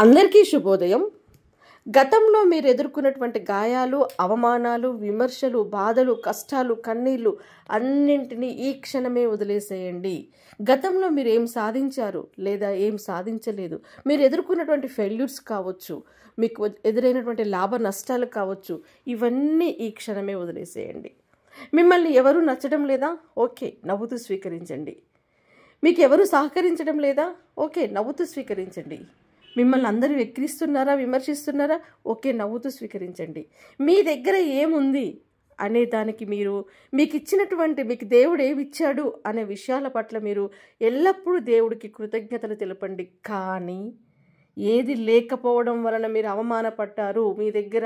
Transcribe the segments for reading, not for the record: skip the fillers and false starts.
అందరికీ శుభోదయం. గతంలో మీరు ఎదుర్కొన్నటువంటి గాయాలు, అవమానాలు, విమర్శలు, బాధలు, కష్టాలు, కన్నీళ్లు అన్నింటినీ ఈ క్షణమే వదిలేసేయండి. గతంలో మీరు ఏం సాధించారు లేదా ఏం సాధించలేదు, మీరు ఎదుర్కొన్నటువంటి ఫెయిల్యూర్స్ కావచ్చు, మీకు ఎదురైనటువంటి లాభ నష్టాలు కావచ్చు, ఇవన్నీ ఈ క్షణమే వదిలేసేయండి. మిమ్మల్ని ఎవరు నచ్చడం లేదా? ఓకే, నవ్వుతూ స్వీకరించండి. మీకు ఎవరు సహకరించడం లేదా? ఓకే, నవ్వుతూ స్వీకరించండి. మిమ్మల్ని అందరూ ఎక్కిరిస్తున్నారా, విమర్శిస్తున్నారా? ఓకే, నవ్వుతూ స్వీకరించండి. మీ దగ్గర ఏముంది అనే దానికి మీకు ఇచ్చినటువంటి, మీకు దేవుడు ఏమిచ్చాడు అనే విషయాల పట్ల మీరు ఎల్లప్పుడూ దేవుడికి కృతజ్ఞతలు తెలపండి. కానీ ఏది లేకపోవడం వలన మీరు అవమానపడ్డారు, మీ దగ్గర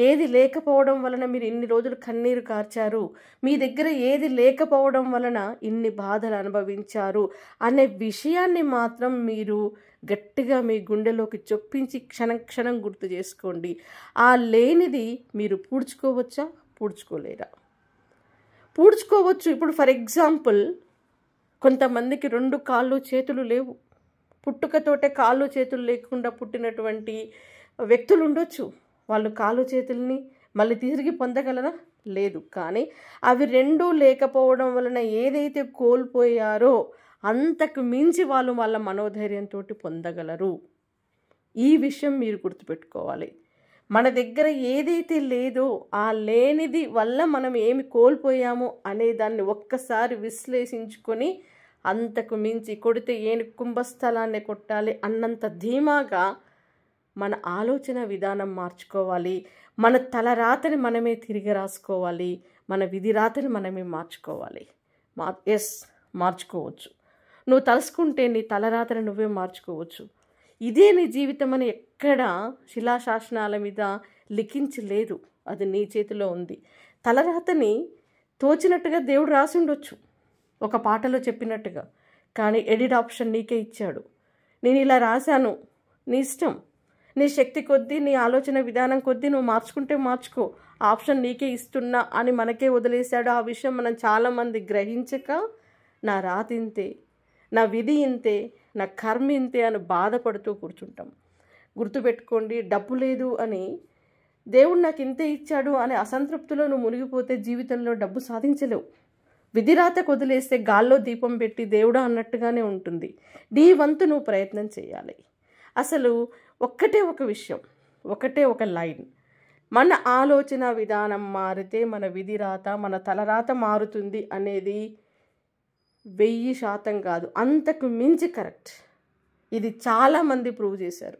ఏది లేకపోవడం వలన మీరు ఇన్ని రోజులు కన్నీరు కార్చారు, మీ దగ్గర ఏది లేకపోవడం వలన ఇన్ని బాధలు అనుభవించారు అనే విషయాన్ని మాత్రం మీరు గట్టిగా మీ గుండెలోకి చొప్పించి క్షణం క్షణం గుర్తు చేసుకోండి. ఆ లేనిది మీరు పూడ్చుకోవచ్చా, పూడ్చుకోలేరా? పూడ్చుకోవచ్చు. ఇప్పుడు ఫర్ ఎగ్జాంపుల్, కొంతమందికి 2 కాళ్ళు చేతులు లేవు, పుట్టుకతోటే కాళ్ళు చేతులు లేకుండా పుట్టినటువంటి వ్యక్తులు ఉండొచ్చు. వాళ్ళు కాళ్ళు చేతుల్ని మళ్ళీ తిరిగి పొందగలరా? లేదు. కానీ అవి 2 లేకపోవడం వలన ఏదైతే కోల్పోయారో అంతకు మించి వాళ్ళు వాళ్ళ మనోధైర్యంతో పొందగలరు. ఈ విషయం మీరు గుర్తుపెట్టుకోవాలి. మన దగ్గర ఏదైతే లేదో ఆ లేనిది వల్ల మనం ఏమి కోల్పోయామో అనే దాన్ని ఒక్కసారి విశ్లేషించుకొని, అంతకు మించి కొడితే కుంభస్థలాన్ని కొట్టాలి అన్నంత ధీమాగా మన ఆలోచన విధానం మార్చుకోవాలి. మన తలరాతని మనమే తిరిగి రాసుకోవాలి. మన విధి రాతని మనమే మార్చుకోవాలి. మార్చుకోవచ్చు. నువ్వు తలుసుకుంటే నీ తలరాతని నువ్వే మార్చుకోవచ్చు. ఇదే నీ జీవితం అని ఎక్కడ శిలాశాసనాల మీద లిఖించలేదు. అది నీ చేతిలో ఉంది. తలరాతని తోచినట్టుగా దేవుడు రాసి ఉండొచ్చు, ఒక పాటలో చెప్పినట్టుగా. కానీ ఎడిట్ ఆప్షన్ నీకే ఇచ్చాడు. నేను ఇలా రాశాను, నీ ఇష్టం, నీ శక్తి కొద్దీ, నీ ఆలోచన విధానం కొద్దీ నువ్వు మార్చుకుంటే మార్చుకో, ఆప్షన్ నీకే ఇస్తున్నా అని మనకే వదిలేశాడు. ఆ విషయం మనం చాలామంది గ్రహించక నా రాత ఇంతే, నా విధి ఇంతే, నా కర్మ ఇంతే అని బాధపడుతూ కూర్చుంటాం. గుర్తుపెట్టుకోండి, డబ్బు లేదు అని దేవుడు నాకు ఇంతే ఇచ్చాడు అనే అసంతృప్తిలో నువ్వు మునిగిపోతే జీవితంలో డబ్బు సాధించలేవు. విధిరాతకు వదిలేస్తే గాల్లో దీపం పెట్టి దేవుడా అన్నట్టుగానే ఉంటుంది. నీ వంతు నువ్వు ప్రయత్నం చేయాలి. అసలు ఒక్కటే ఒక విషయం, ఒకటే ఒక లైన్, మన ఆలోచన విధానం మారితే మన విధిరాత, మన తలరాత మారుతుంది అనేది 1000% కాదు, అంతకు మించి కరెక్ట్. ఇది చాలామంది ప్రూవ్ చేశారు.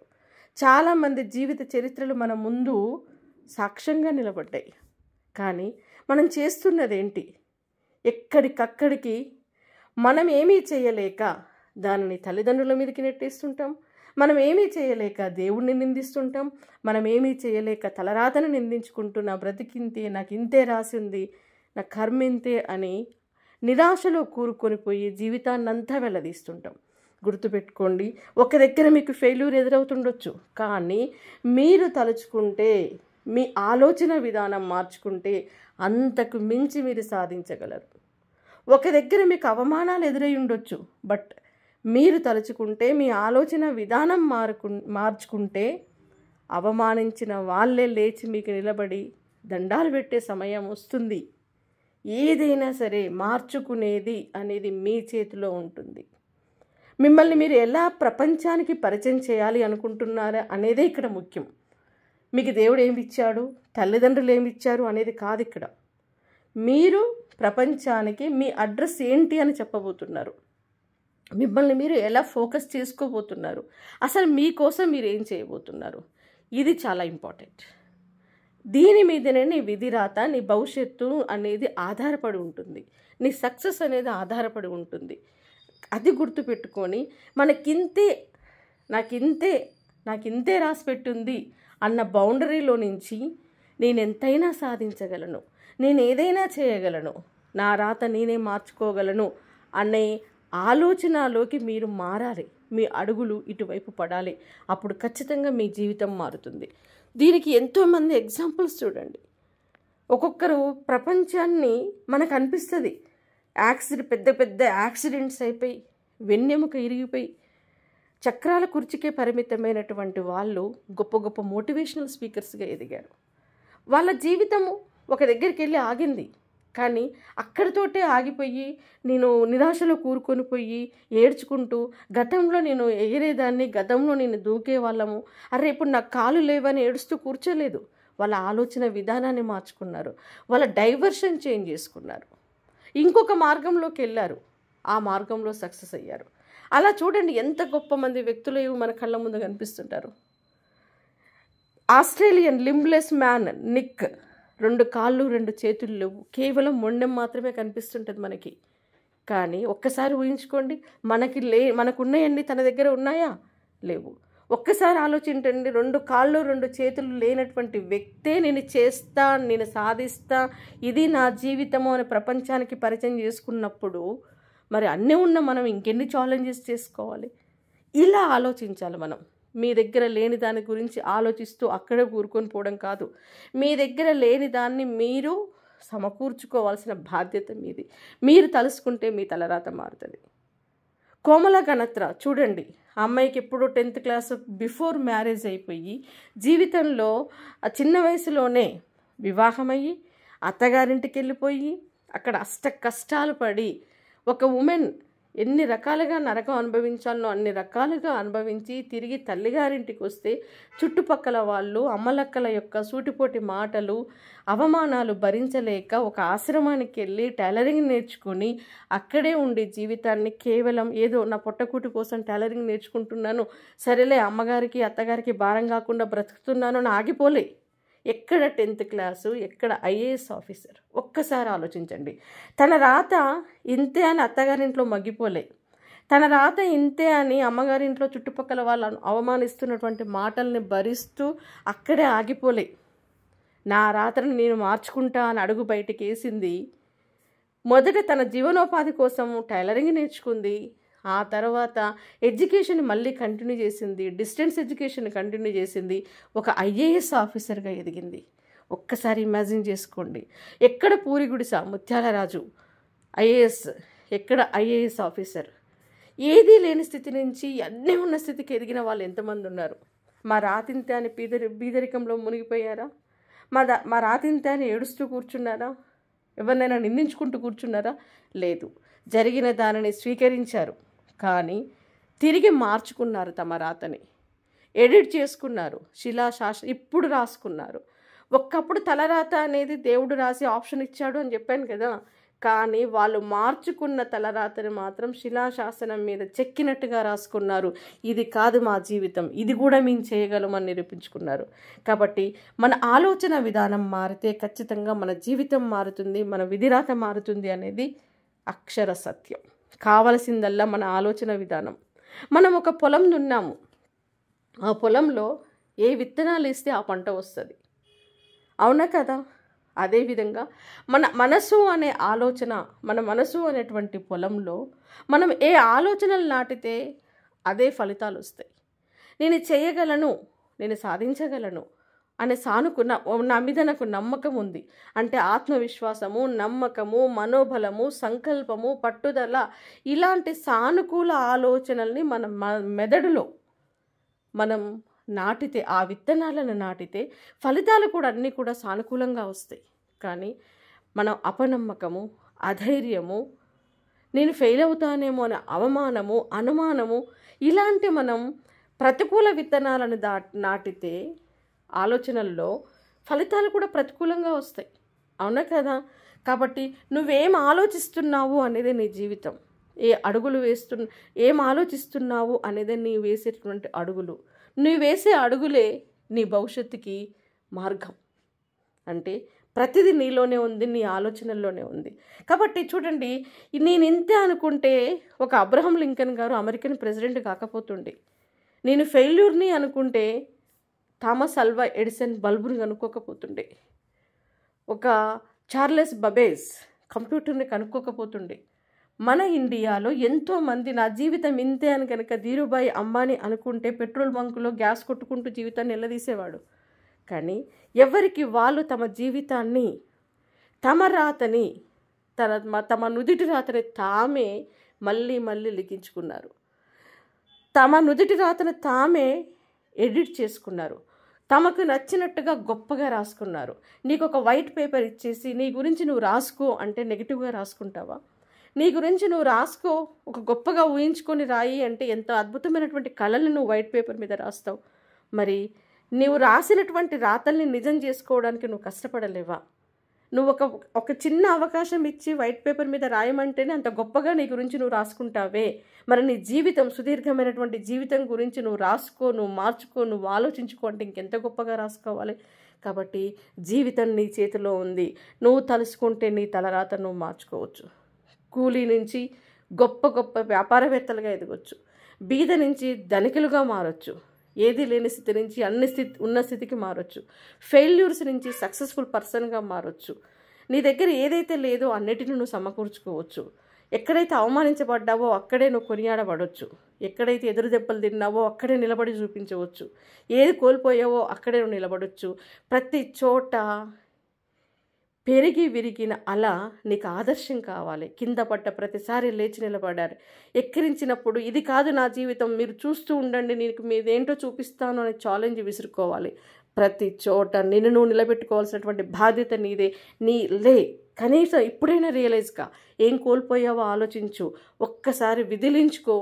చాలామంది జీవిత చరిత్రలు మన ముందు సాక్ష్యంగా నిలబడ్డాయి. కానీ మనం చేస్తున్నదేంటి? ఎక్కడికక్కడికి మనం ఏమీ చేయలేక దానిని తల్లిదండ్రుల మీదకి నెట్టేస్తుంటాం. మనం ఏమీ చేయలేక దేవుణ్ణి నిందిస్తుంటాం. మనం ఏమీ చేయలేక తలరాతను నిందించుకుంటూ నా బ్రతికింతే, నాకు ఇంతే రాసింది, నా కర్మింతే అని నిరాశలో కూరుకొని పోయి జీవితాన్నంతా వెళ్ళదీస్తుంటాం. గుర్తుపెట్టుకోండి, ఒక దగ్గర మీకు ఫెయిల్యూర్ ఎదురవుతుండొచ్చు, కానీ మీరు తలుచుకుంటే, మీ ఆలోచన విధానం మార్చుకుంటే అంతకు మించి మీరు సాధించగలరు. ఒక దగ్గర మీకు అవమానాలు ఎదురై ఉండొచ్చు, బట్ మీరు తలుచుకుంటే, మీ ఆలోచన విధానం మార్చుకుంటే అవమానించిన వాళ్ళే లేచి మీకు నిలబడి దండాలు పెట్టే సమయం వస్తుంది. ఏదైనా సరే మార్చుకునేది అనేది మీ చేతిలో ఉంటుంది. మిమ్మల్ని మీరు ఎలా ప్రపంచానికి పరిచయం చేయాలి అనుకుంటున్నారా అనేదే ఇక్కడ ముఖ్యం. మీకు దేవుడు ఏమి ఇచ్చాడు, తల్లిదండ్రులు ఏమి ఇచ్చారు అనేది కాదు ఇక్కడ. మీరు ప్రపంచానికి మీ అడ్రస్ ఏంటి అని చెప్పబోతున్నారు. మిమ్మల్ని మీరు ఎలా ఫోకస్ చేసుకోబోతున్నారు, అసలు మీకోసం మీరు ఏం చేయబోతున్నారు, ఇది చాలా ఇంపార్టెంట్. దీని మీదనే నీ విధిరాత, నీ భవిష్యత్తు అనేది ఆధారపడి ఉంటుంది. నీ సక్సెస్ అనేది ఆధారపడి ఉంటుంది. అది గుర్తుపెట్టుకొని, మనకింతే, నాకింతే రాసి పెట్టుంది అన్న బౌండరీలో నుంచి నేను ఎంతైనా సాధించగలను, నేను ఏదైనా చేయగలను, నా రాత నేనే మార్చుకోగలను అనే ఆలోచనలోకి మీరు మారాలి. మీ అడుగులు ఇటువైపు పడాలి. అప్పుడు ఖచ్చితంగా మీ జీవితం మారుతుంది. దీనికి ఎంతోమంది ఎగ్జాంపుల్స్ చూడండి. ఒక్కొక్కరు ప్రపంచాన్ని మనకు అనిపిస్తుంది, పెద్ద పెద్ద యాక్సిడెంట్స్ అయిపోయి, వెన్నెముక ఇరిగిపోయి చక్రాల కుర్చీకే పరిమితమైనటువంటి వాళ్ళు గొప్ప గొప్ప మోటివేషనల్ స్పీకర్స్గా ఎదిగారు. వాళ్ళ జీవితము ఒక దగ్గరికి వెళ్ళి ఆగింది, కానీ అక్కడితోటే ఆగిపోయి నేను నిరాశలో కూరుకొని పోయి ఏడ్చుకుంటూ గతంలో నేను ఎగిరేదాన్ని, గతంలో నేను దూకే వాళ్ళము, అరే ఇప్పుడు నాకు కాలు లేవని ఏడుస్తూ కూర్చోలేదు. వాళ్ళ ఆలోచన విధానాన్ని మార్చుకున్నారు, వాళ్ళ డైవర్షన్ చేంజ్ చేసుకున్నారు, ఇంకొక మార్గంలోకి వెళ్ళారు, ఆ మార్గంలో సక్సెస్ అయ్యారు. అలా చూడండి ఎంత గొప్ప మంది వ్యక్తులు మన కళ్ళ ముందు కనిపిస్తుంటారు. ఆస్ట్రేలియన్ లింబ్లెస్ మ్యాన్ నిక్, 2 కాళ్ళు 2 చేతులు లేవు, కేవలం మొండెం మాత్రమే కనిపిస్తుంటుంది మనకి. కానీ ఒక్కసారి ఊహించుకోండి, మనకున్నాయండి తన దగ్గర ఉన్నాయా? లేవు. ఒక్కసారి ఆలోచించండి, 2 కాళ్ళు 2 చేతులు లేనటువంటి వ్యక్తే నేను చేస్తా, నేను సాధిస్తా, ఇది నా జీవితము అని ప్రపంచానికి పరిచయం చేసుకున్నప్పుడు మరి అన్నీ ఉన్న మనం ఇంకెన్ని ఛాలెంజెస్ చేసుకోవాలి? ఇలా ఆలోచించాలి మనం. మీ దగ్గర లేని దాని గురించి ఆలోచిస్తూ అక్కడే కూరుకొని పోవడం కాదు. మీ దగ్గర లేని దాన్ని మీరు సమకూర్చుకోవాల్సిన బాధ్యత మీది. మీరు తలుసుకుంటే మీ తలరాత మారుతుంది. కోమల గణత్ర చూడండి, ఆ అమ్మాయికి ఎప్పుడో 10th క్లాస్ బిఫోర్ మ్యారేజ్ అయిపోయి జీవితంలో ఆ చిన్న వయసులోనే వివాహమయ్యి అత్తగారింటికి వెళ్ళిపోయి అక్కడ అష్ట కష్టాలు పడి ఒక ఉమెన్ ఎన్ని రకాలుగా నరకం అనుభవించాలనో అన్ని రకాలుగా అనుభవించి తిరిగి తల్లిగారింటికి వస్తే చుట్టుపక్కల వాళ్ళు అమ్మలక్కల యొక్క సూటిపోటి మాటలు, అవమానాలు భరించలేక ఒక ఆశ్రమానికి వెళ్ళి టైలరింగ్ నేర్చుకొని అక్కడే ఉండి జీవితాన్ని కేవలం ఏదో నా పొట్టకూటి కోసం టైలరింగ్ నేర్చుకుంటున్నాను, సరేలే అమ్మగారికి అత్తగారికి భారం కాకుండా బ్రతుకుతున్నాను అని ఆగిపోలే. ఎక్కడ 10th క్లాసు, ఎక్కడ IAS ఆఫీసర్? ఒక్కసారి ఆలోచించండి. తన రాత ఇంతే అని అత్తగారింట్లో మగ్గిపోలే, తన రాత ఇంతే అని అమ్మగారింట్లో చుట్టుపక్కల వాళ్ళు అవమానిస్తున్నటువంటి మాటల్ని భరిస్తూ అక్కడే ఆగిపోలే. నా రాతను నేను మార్చుకుంటా అని అడుగు బయటికి వేసింది. మొదట తన జీవనోపాధి కోసం టైలరింగ్ నేర్చుకుంది, ఆ తర్వాత ఎడ్యుకేషన్ మళ్ళీ కంటిన్యూ చేసింది, డిస్టెన్స్ ఎడ్యుకేషన్ కంటిన్యూ చేసింది, ఒక IAS ఆఫీసర్గా ఎదిగింది. ఒక్కసారి ఇమాజిన్ చేసుకోండి. ఎక్కడ పూరిగుడిస ముత్యాలరాజు IAS, ఎక్కడ IAS ఆఫీసర్? ఏదీ లేని స్థితి నుంచి అన్నీ ఉన్న స్థితికి ఎదిగిన వాళ్ళు ఎంతమంది ఉన్నారు? మా రాతింతే అని బీదరికంలో మునిగిపోయారా? మా రాతింతే అని ఏడుస్తూ కూర్చున్నారా? ఎవరినైనా నిందించుకుంటూ కూర్చున్నారా? లేదు. జరిగిన దానిని స్వీకరించారు, కానీ తిరిగి మార్చుకున్నారు, తమ రాతని ఎడిట్ చేసుకున్నారు, శిలాశాస్త్రం ఇప్పుడు రాసుకున్నారు. ఒక్కప్పుడు తలరాత అనేది దేవుడు రాసి ఆప్షన్ ఇచ్చాడు అని చెప్పాను కదా, కానీ వాళ్ళు మార్చుకున్న తలరాతని మాత్రం శిలాశాసనం మీద చెక్కినట్టుగా రాసుకున్నారు. ఇది కాదు మా జీవితం, ఇది కూడా మేము చేయగలమని నిరూపించుకున్నారు. కాబట్టి మన ఆలోచన విధానం మారితే ఖచ్చితంగా మన జీవితం మారుతుంది, మన విధిరాత మారుతుంది అనేది అక్షర సత్యం. కావలసిందల్లా మన ఆలోచన విధానం. మనం ఒక పొలం దున్నాము, ఆ పొలంలో ఏ విత్తనాలు వేస్తే ఆ పంట వస్తుంది, అవునా కదా? అదేవిధంగా మన మనసు అనే ఆలోచన, మన మనసు అనేటువంటి పొలంలో మనం ఏ ఆలోచనలు నాటితే అదే ఫలితాలు వస్తాయి. నేను చేయగలను, నేను సాధించగలను అనే నా మీద నాకు నమ్మకం ఉంది అంటే ఆత్మవిశ్వాసము, నమ్మకము, మనోబలము, సంకల్పము, పట్టుదల, ఇలాంటి సానుకూల ఆలోచనల్ని మన మెదడులో మనం నాటితే, ఆ విత్తనాలను నాటితే ఫలితాలు కూడా అన్నీ కూడా సానుకూలంగా వస్తాయి. కానీ మనం అపనమ్మకము, అధైర్యము, నేను ఫెయిల్ అవుతానేమో అనే అవమానము, అనుమానము, ఇలాంటి మనం ప్రతికూల విత్తనాలను నాటితే ఆలోచనల్లో ఫలితాలు కూడా ప్రతికూలంగా వస్తాయి, అవునా కదా? కాబట్టి నువ్వేం ఆలోచిస్తున్నావు అనేది నీ జీవితం. ఏం ఆలోచిస్తున్నావు అనేది నీ వేసేటువంటి అడుగులు. నువ్వు వేసే అడుగులే నీ భవిష్యత్తుకి మార్గం. అంటే ప్రతిదీ నీలోనే ఉంది, నీ ఆలోచనల్లోనే ఉంది. కాబట్టి చూడండి, నేను ఇంతే అనుకుంటే ఒక అబ్రహం లింకన్ గారు అమెరికన్ ప్రెసిడెంట్ కాకపోతుండే. నేను ఫెయిల్యూర్ని అనుకుంటే థామస్ అల్వా ఎడిసన్ బల్బుని కనుక్కోకపోతుండే. ఒక చార్లెస్ బబేజ్ కంప్యూటర్ని కనుక్కోకపోతుండే. మన ఇండియాలో ఎంతోమంది నా జీవితం ఇంతే అని కనుక ధీరుభాయ్ అంబానీ అనుకుంటే పెట్రోల్ బంకులో గ్యాస్ కొట్టుకుంటూ జీవితాన్ని నిలదీసేవాడు. కానీ ఎవరికి వాళ్ళు తమ జీవితాన్ని, తమ రాతని, తమ నుదిటి రాతని తామే మళ్ళీ మళ్ళీ లిఖించుకున్నారు. తమ నుదుటి రాతను తామే ఎడిట్ చేసుకున్నారు, తమకు నచ్చినట్టుగా గొప్పగా రాసుకున్నారు. నీకు ఒక వైట్ పేపర్ ఇచ్చేసి నీ గురించి నువ్వు రాసుకో అంటే నెగిటివ్గా రాసుకుంటావా? నీ గురించి నువ్వు రాసుకో, ఒక గొప్పగా ఊహించుకొని రాయి అంటే ఎంత అద్భుతమైనటువంటి కళలు నువ్వు వైట్ పేపర్ మీద రాస్తావు. మరి నువ్వు రాసినటువంటి రాతల్ని నిజం చేసుకోవడానికి నువ్వు కష్టపడలేవా? నువ్వు ఒక చిన్న అవకాశం ఇచ్చి వైట్ పేపర్ మీద రాయమంటేనే అంత గొప్పగా నీ గురించి నువ్వు రాసుకుంటావే. మరి నీ జీవితం, సుదీర్ఘమైనటువంటి జీవితం గురించి నువ్వు రాసుకో, నువ్వు మార్చుకో, నువ్వు ఆలోచించుకో అంటే ఇంకెంత గొప్పగా రాసుకోవాలి. కాబట్టి జీవితం నీ చేతిలో ఉంది. నువ్వు తలుసుకుంటే నీ తలరాత నువ్వు మార్చుకోవచ్చు. కూలీ నుంచి గొప్ప గొప్ప వ్యాపారవేత్తలుగా ఎదగొచ్చు, బీద నుంచి ధనికులుగా మారొచ్చు, ఏది లేని స్థితి నుంచి ఉన్న స్థితికి మారొచ్చు, ఫెయిల్యూర్స్ నుంచి సక్సెస్ఫుల్ పర్సన్గా మారొచ్చు. నీ దగ్గర ఏదైతే లేదో అన్నిటిని నువ్వు సమకూర్చుకోవచ్చు. ఎక్కడైతే అవమానించబడ్డావో అక్కడే నువ్వు కొనియాడబడవచ్చు, ఎక్కడైతే ఎదురు దెబ్బలు తిన్నావో అక్కడే నిలబడి చూపించవచ్చు, ఏది కోల్పోయావో అక్కడే నువ్వు నిలబడవచ్చు. ప్రతి చోట పెరిగి విరిగిన అలా నీకు ఆదర్శం కావాలి. కింద పడ్డ ప్రతిసారి లేచి నిలబడారు. ఎక్కిరించినప్పుడు ఇది కాదు నా జీవితం, మీరు చూస్తూ ఉండండి, నీకు మీదేంటో చూపిస్తాను అనే ఛాలెంజ్ విసురుకోవాలి. ప్రతి చోట నిన్ను నువ్వు నిలబెట్టుకోవాల్సినటువంటి బాధ్యత నీదే. కనీసం ఇప్పుడైనా రియలైజ్గా ఏం కోల్పోయావో ఆలోచించు, ఒక్కసారి విదిలించుకో,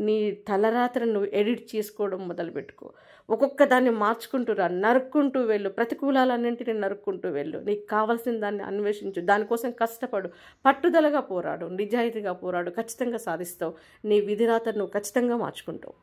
నీ తలరాత్రి నువ్వు ఎడిట్ చేసుకోవడం మొదలుపెట్టుకో. ఒక్కొక్క దాన్ని మార్చుకుంటూ రా, నరుక్కుంటూ వెళ్ళు, ప్రతికూలాలన్నింటినీ నరుక్కుంటూ వెళ్ళు. నీకు కావాల్సిన దాన్ని అన్వేషించు, దానికోసం కష్టపడు, పట్టుదలగా పోరాడు, నిజాయితీగా పోరాడు, ఖచ్చితంగా సాధిస్తావు. నీ విధిరాతను నువ్వు ఖచ్చితంగా మార్చుకుంటావు.